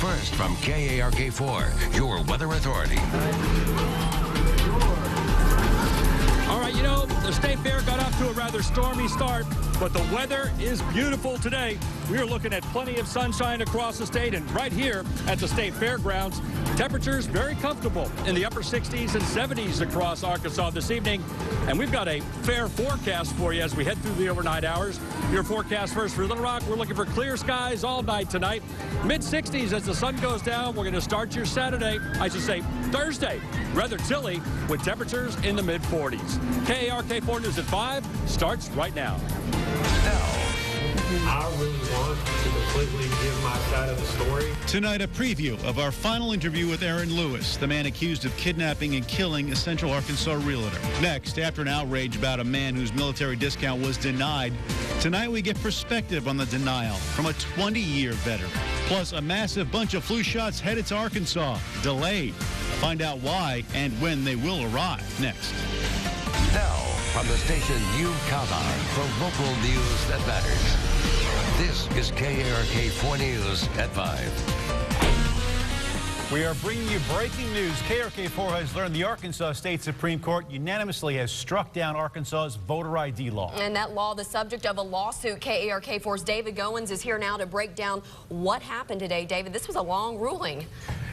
first from KARK4, your weather authority. All right, you know, the State Fair got off to a rather stormy start, but the weather is beautiful today. We are looking at plenty of sunshine across the state, and right here at the State Fairgrounds, temperatures very comfortable in the upper 60s and 70s across Arkansas this evening. And we've got a fair forecast for you as we head through the overnight hours. Your forecast first for Little Rock. We're looking for clear skies all night tonight. Mid-60s as the sun goes down. We're going to start your Saturday, I should say Thursday, rather chilly with temperatures in the mid-40s. KARK4 News at 5 starts right now. I really want to completely give my side of the story. Tonight, a preview of our final interview with Aaron Lewis, the man accused of kidnapping and killing a Central Arkansas realtor. Next, after an outrage about a man whose military discount was denied, tonight we get perspective on the denial from a 20-year veteran. Plus, a massive bunch of flu shots headed to Arkansas, delayed. Find out why and when they will arrive next. Now, from the station you count on for local news that matters. This is KARK4 News at 5. We are bringing you breaking news. KARK4 has learned the Arkansas State Supreme Court unanimously has struck down Arkansas's voter ID law. And that law, the subject of a lawsuit. KARK4's David Goins is here now to break down what happened today. David, this was a long ruling.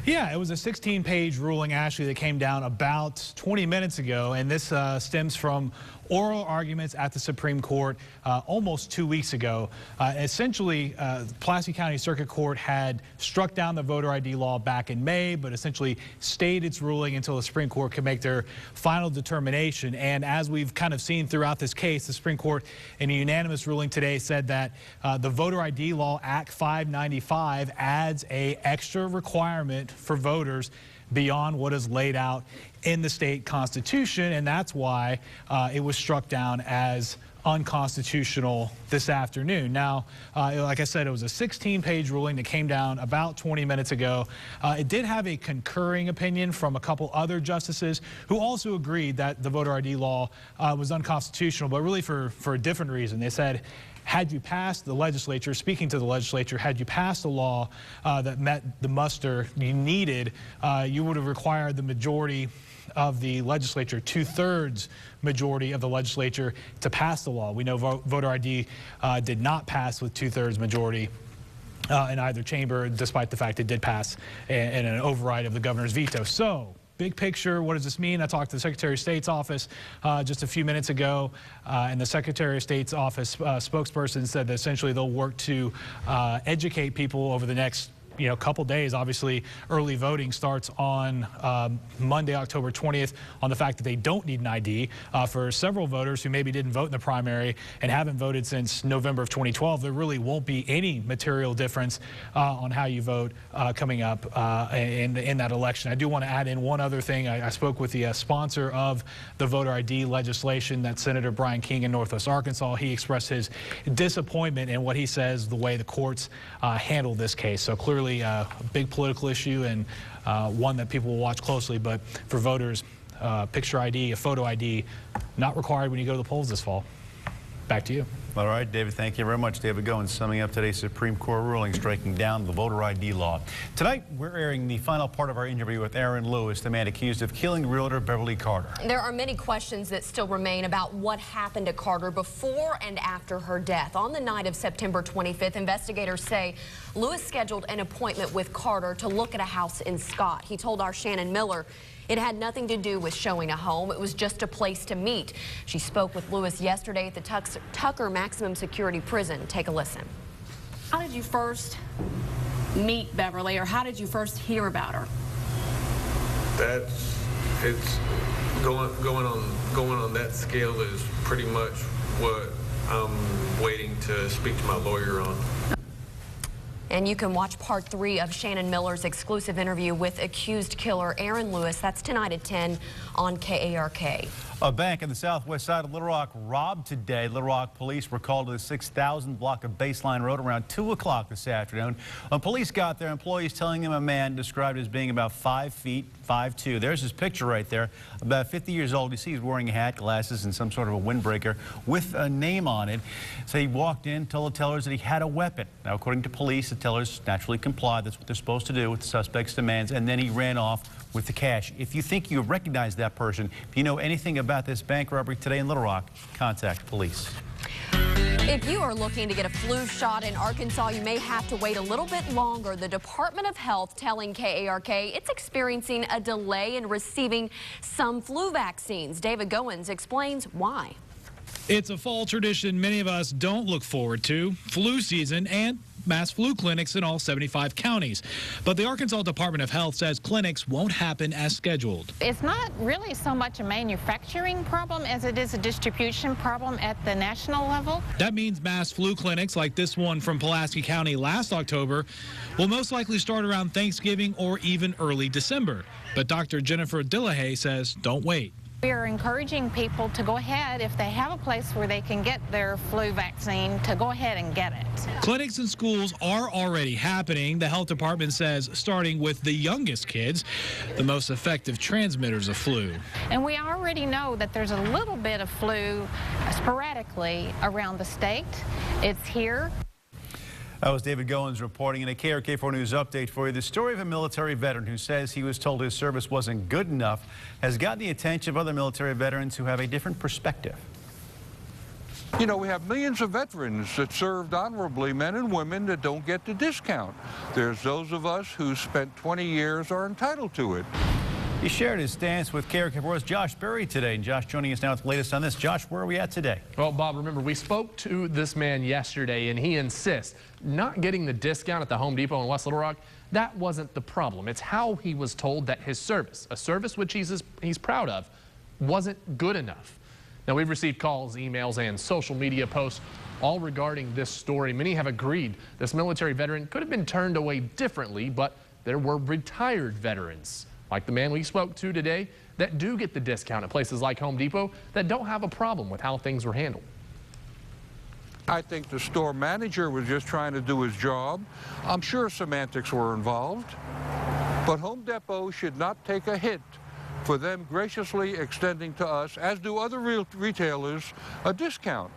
Yeah, it was a 16-page ruling, Ashley, that came down about 20 minutes ago, and this stems from oral arguments at the Supreme Court almost 2 weeks ago. Essentially, Pulaski County Circuit Court had struck down the voter ID law back in May, but essentially stayed its ruling until the Supreme Court could make their final determination. And as we've kind of seen throughout this case, the Supreme Court, in a unanimous ruling today, said that the Voter ID Law Act 595 adds an extra requirement for voters beyond what is laid out in the state constitution, and that's why it was struck down as unconstitutional this afternoon. Now, like I said, it was a 16-page ruling that came down about 20 minutes ago. It did have a concurring opinion from a couple other justices who also agreed that the voter ID law was unconstitutional, but really for a different reason. They said, had you passed the legislature, speaking to the legislature, had you passed a law that met the muster you needed, you would have required the majority of the legislature, 2/3 majority of the legislature, to pass the law. We know voter ID did not pass with 2/3 majority in either chamber, despite the fact it did pass in an override of the governor's veto. So, big picture, what does this mean? I talked to the Secretary of State's office just a few minutes ago, and the Secretary of State's office spokesperson said that essentially they'll work to educate people over the next couple days. Obviously, early voting starts on Monday, October 20th, on the fact that they don't need an ID. For several voters who maybe didn't vote in the primary and haven't voted since November of 2012, there really won't be any material difference on how you vote coming up in that election. I do want to add in one other thing. I spoke with the sponsor of the voter ID legislation, that's Senator Brian King in Northwest Arkansas. He expressed his disappointment in what he says the way the courts handled this case. So clearly a big political issue and one that people will watch closely, but for voters, picture ID, a photo ID, not required when you go to the polls this fall. Back to you. All right, David, thank you very much. David Goins summing up today's Supreme Court ruling striking down the voter ID law. Tonight, we're airing the final part of our interview with Aaron Lewis, the man accused of killing realtor Beverly Carter. There are many questions that still remain about what happened to Carter before and after her death. On the night of September 25th, investigators say Lewis scheduled an appointment with Carter to look at a house in Scott. He told our Shannon Miller it had nothing to do with showing a home. It was just a place to meet. She spoke with Lewis yesterday at the Tucker Maximum Security Prison. Take a listen. How did you first meet Beverly, or how did you first hear about her? It's going on that scale is pretty much what I'm waiting to speak to my lawyer on. And you can watch part 3 of Shannon Miller's exclusive interview with accused killer Aaron Lewis. That's tonight at 10 on KARK. A bank in the southwest side of Little Rock robbed today. Little Rock police were called to the 6,000 block of Baseline Road around 2 o'clock this afternoon. When police got there, employees telling them a man described as being about 5 feet, 5'2". There's his picture right there. About 50 years old. You see he's wearing a hat, glasses, and some sort of a windbreaker with a name on it. So he walked in, told the tellers that he had a weapon. Now, according to police, the tellers naturally complied. That's what they're supposed to do with the suspect's demands, and then he ran off with the cash. If you think you recognize that person, if you know anything about this bank robbery today in Little Rock, contact police. If you are looking to get a flu shot in Arkansas, you may have to wait a little bit longer. The Department of Health telling KARK it's experiencing a delay in receiving some flu vaccines. David Goins explains why. It's a fall tradition many of us don't look forward to, flu season and mass flu clinics in all 75 counties. But the Arkansas Department of Health says clinics won't happen as scheduled. It's not really so much a manufacturing problem as it is a distribution problem at the national level. That means mass flu clinics like this one from Pulaski County last October will most likely start around Thanksgiving or even early December. But Dr. Jennifer Dillahay says don't wait. We are encouraging people to go ahead, if they have a place where they can get their flu vaccine, to go ahead and get it. Clinics and schools are already happening. The health department says starting with the youngest kids, the most effective transmitters of flu. And we already know that there's a little bit of flu sporadically around the state. It's here. That was David Goins reporting in a KARK4 News update for you. The story of a military veteran who says he was told his service wasn't good enough has gotten the attention of other military veterans who have a different perspective. You know, we have millions of veterans that served honorably, men and women, that don't get the discount. There's those of us who spent 20 years are entitled to it. He shared his stance with KARK4's Josh Berry today. And Josh joining us now with the latest on this. Josh, where are we at today? Well, Bob, remember, we spoke to this man yesterday, and he insists not getting the discount at the Home Depot in West Little Rock, that wasn't the problem. It's how he was told that his service, a service which he's proud of, wasn't good enough. Now, we've received calls, emails, and social media posts all regarding this story. Many have agreed this military veteran could have been turned away differently, but there were retired veterans, like the man we spoke to today, that do get the discount at places like Home Depot that don't have a problem with how things were handled. I think the store manager was just trying to do his job. I'm sure semantics were involved, but Home Depot should not take a hit for them graciously extending to us, as do other retailers, a discount.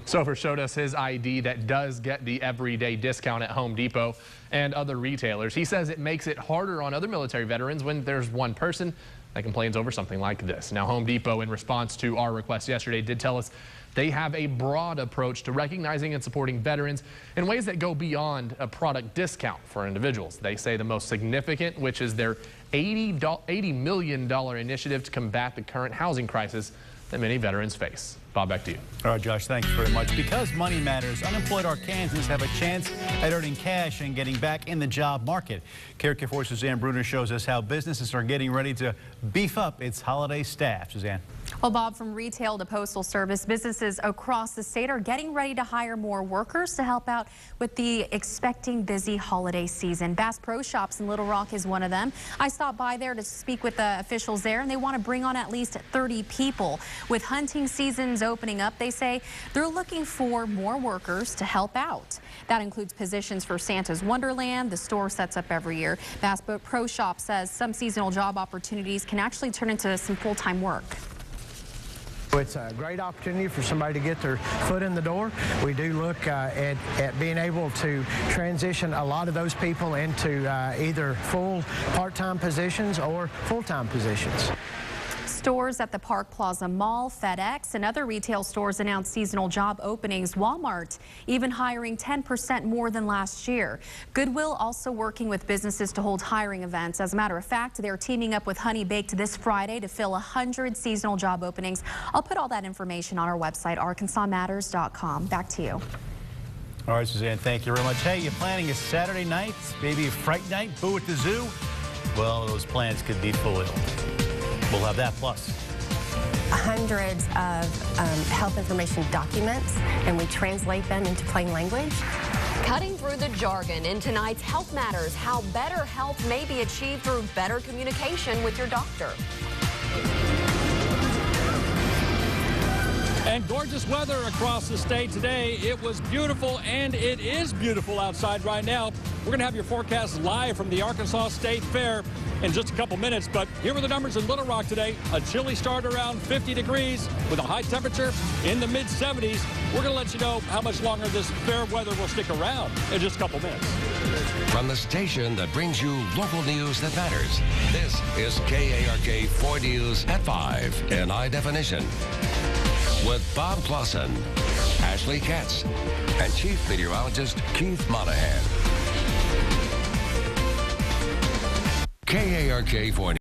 Sofer showed us his ID that does get the everyday discount at Home Depot and other retailers. He says it makes it harder on other military veterans when there's one person that complains over something like this. Now, Home Depot, in response to our request yesterday, did tell us they have a broad approach to recognizing and supporting veterans in ways that go beyond a product discount for individuals. They say the most significant, which is their $80 million initiative to combat the current housing crisis that many veterans face. Bob, back to you. All right, Josh, thanks very much. Because money matters, unemployed Arkansans have a chance at earning cash and getting back in the job market. KARK4's Suzanne Bruner shows us how businesses are getting ready to beef up its holiday staff. Suzanne. Well, Bob, from retail to postal service, businesses across the state are getting ready to hire more workers to help out with the expecting busy holiday season. Bass Pro Shops in Little Rock is one of them. I stopped by there to speak with the officials there, and they want to bring on at least 30 people. With hunting seasons opening up, they say they're looking for more workers to help out. That includes positions for Santa's Wonderland. The store sets up every year. Bass Pro Shop says some seasonal job opportunities can actually turn into some full-time work. It's a great opportunity for somebody to get their foot in the door. We do look at being able to transition a lot of those people into either full part-time positions or full-time positions. Stores at the Park Plaza Mall, FedEx, and other retail stores announced seasonal job openings. Walmart even hiring 10% more than last year. Goodwill also working with businesses to hold hiring events. As a matter of fact, they're teaming up with Honey Baked this Friday to fill 100 seasonal job openings. I'll put all that information on our website, arkansasmatters.com. Back to you. All right, Suzanne, thank you very much. Hey, you planning a Saturday night, maybe a fright night, boo at the zoo? Well, those plans could be fulfilled. We'll have that plus hundreds of health information documents, and we translate them into plain language. Cutting through the jargon in tonight's Health Matters, how better health may be achieved through better communication with your doctor. And gorgeous weather across the state today. It was beautiful, and it is beautiful outside right now. We're going to have your forecast live from the Arkansas State Fair in just a couple minutes. But here are the numbers in Little Rock today. A chilly start around 50 degrees with a high temperature in the mid-70s. We're going to let you know how much longer this fair weather will stick around in just a couple minutes. From the station that brings you local news that matters, this is KARK 4 News at 5 in high definition. With Bob Clausen, Ashley Katz, and Chief Meteorologist Keith Monahan. KARK 4 News.